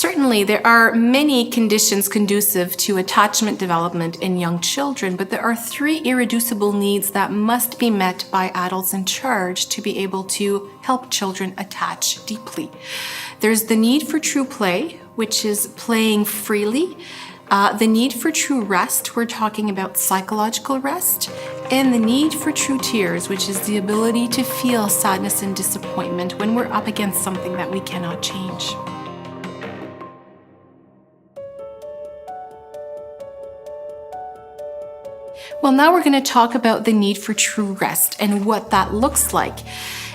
Certainly, there are many conditions conducive to attachment development in young children, but there are 3 irreducible needs that must be met by adults in charge to be able to help children attach deeply. There's the need for true play, which is playing freely. The need for true rest, we're talking about psychological rest, and the need for true tears, which is the ability to feel sadness and disappointment when we're up against something that we cannot change. Well, now we're going to talk about the need for true rest and what that looks like.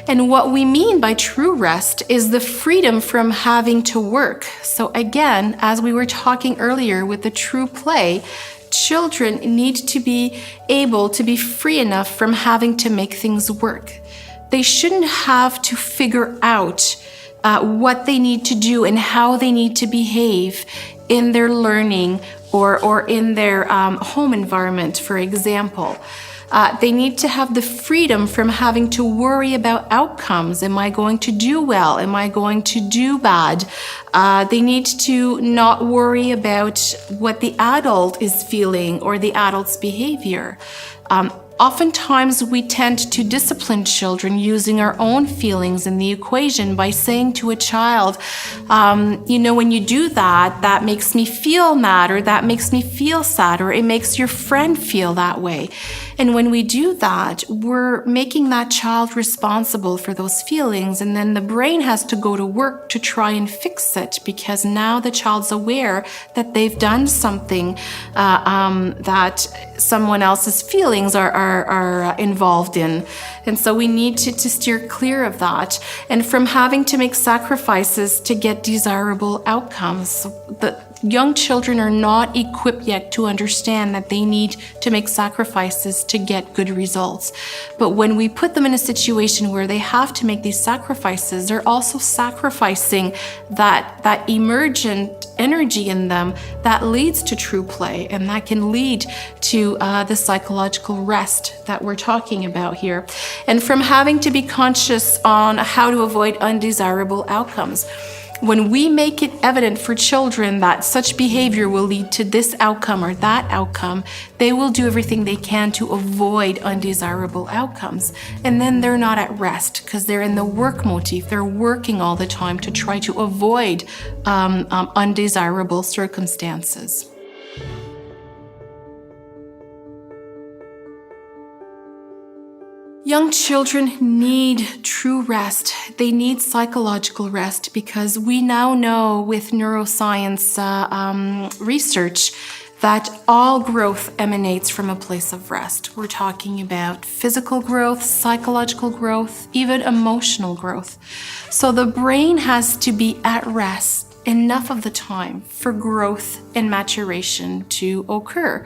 And what we mean by true rest is the freedom from having to work. So again, as we were talking earlier with the true play, children need to be able to be free enough from having to make things work. They shouldn't have to figure out what they need to do and how they need to behave in their learning or in their home environment, for example. They need to have the freedom from having to worry about outcomes. Am I going to do well? Am I going to do bad? They need to not worry about what the adult is feeling or the adult's behavior. Oftentimes, we tend to discipline children using our own feelings in the equation by saying to a child, when you do that, that makes me feel mad, or that makes me feel sad, or it makes your friend feel that way. And when we do that, we're making that child responsible for those feelings, and then the brain has to go to work to try and fix it, because now the child's aware that they've done something that someone else's feelings are involved in. And so we need to steer clear of that and from having to make sacrifices to get desirable outcomes. The young children are not equipped yet to understand that they need to make sacrifices to get good results. But when we put them in a situation where they have to make these sacrifices, they're also sacrificing that emergent energy in them that leads to true play, and that can lead to the psychological rest that we're talking about here. And from having to be conscious on how to avoid undesirable outcomes. When we make it evident for children that such behavior will lead to this outcome or that outcome, they will do everything they can to avoid undesirable outcomes. And then they're not at rest because they're in the work motif. They're working all the time to try to avoid undesirable circumstances. Young children need true rest. They need psychological rest because we now know with neuroscience research that all growth emanates from a place of rest. We're talking about physical growth, psychological growth, even emotional growth. So the brain has to be at rest enough of the time for growth and maturation to occur.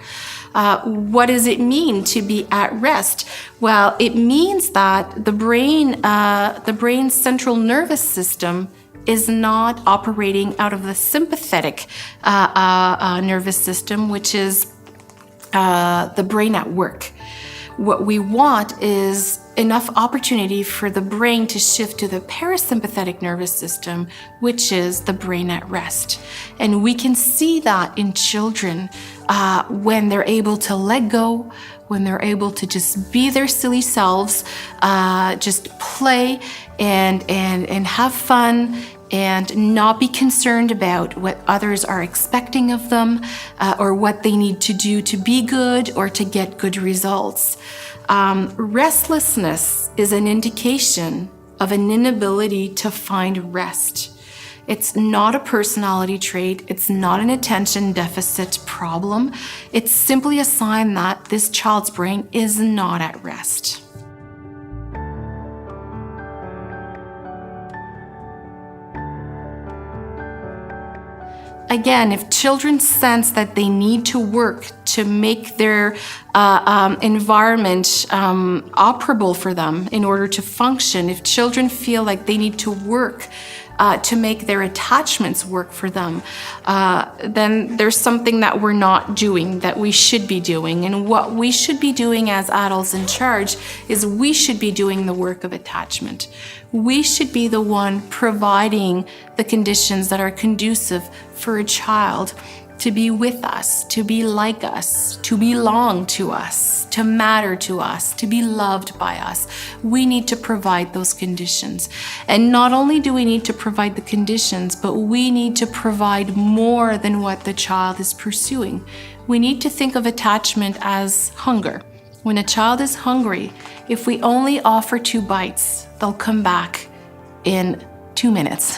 What does it mean to be at rest? Well, it means that the brain's central nervous system is not operating out of the sympathetic nervous system, which is the brain at work. What we want is enough opportunity for the brain to shift to the parasympathetic nervous system, which is the brain at rest. And we can see that in children when they're able to let go, when they're able to just be their silly selves, just play and have fun, and not be concerned about what others are expecting of them or what they need to do to be good or to get good results. Restlessness is an indication of an inability to find rest. It's not a personality trait. It's not an attention deficit problem. It's simply a sign that this child's brain is not at rest. Again, if children sense that they need to work to make their environment operable for them in order to function, if children feel like they need to work to make their attachments work for them, then there's something that we're not doing that we should be doing. And what we should be doing as adults in charge is we should be doing the work of attachment. We should be the one providing the conditions that are conducive for a child to be with us, to be like us, to belong to us, to matter to us, to be loved by us. We need to provide those conditions. And not only do we need to provide the conditions, but we need to provide more than what the child is pursuing. We need to think of attachment as hunger. When a child is hungry, if we only offer 2 bites, they'll come back in 2 minutes.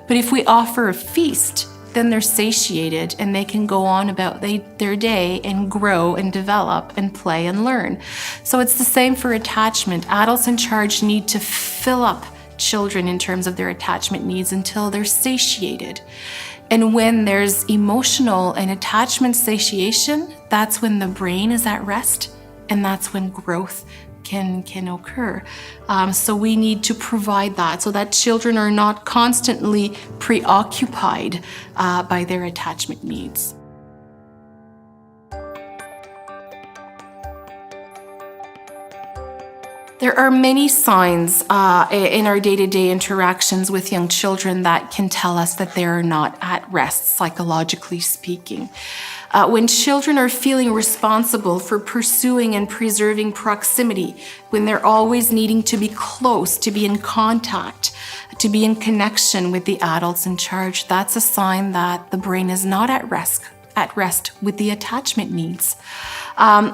But if we offer a feast, then they're satiated and they can go on about their day and grow and develop and play and learn. So it's the same for attachment. Adults in charge need to fill up children in terms of their attachment needs until they're satiated. And when there's emotional and attachment satiation, that's when the brain is at rest, and that's when growth can occur. So we need to provide that so that children are not constantly preoccupied by their attachment needs. There are many signs in our day-to-day interactions with young children that can tell us that they are not at rest, psychologically speaking. When children are feeling responsible for pursuing and preserving proximity, when they're always needing to be close, to be in contact, to be in connection with the adults in charge, that's a sign that the brain is not at rest with the attachment needs.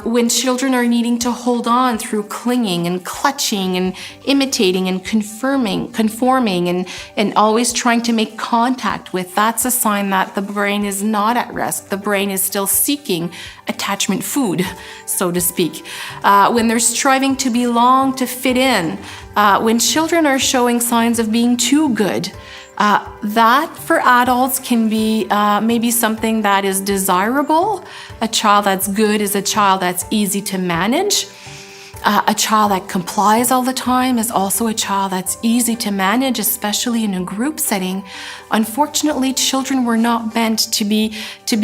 When children are needing to hold on through clinging and clutching and imitating and conforming and always trying to make contact with, that's a sign that the brain is not at rest. The brain is still seeking attachment food, so to speak. When they're striving to belong, to fit in, when children are showing signs of being too good, that for adults can be maybe something that is desirable. A child that's good is a child that's easy to manage. A child that complies all the time is also a child that's easy to manage, especially in a group setting. Unfortunately, children were not meant to be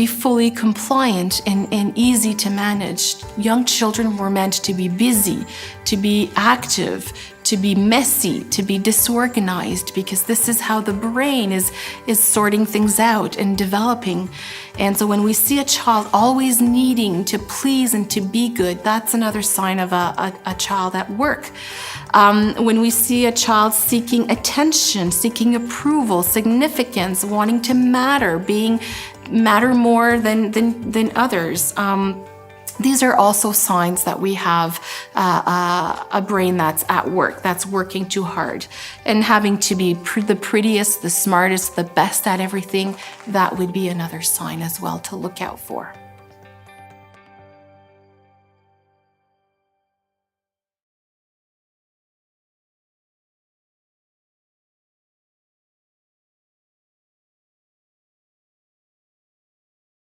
fully compliant and easy to manage. Young children were meant to be busy, to be active, to be messy, to be disorganized, because this is how the brain is sorting things out and developing. And so when we see a child always needing to please and to be good, that's another sign of a child at work. When we see a child seeking attention, seeking approval, significance, wanting to matter more than others, these are also signs that we have a brain that's at work, that's working too hard. And having to be the prettiest, the smartest, the best at everything, that would be another sign as well to look out for.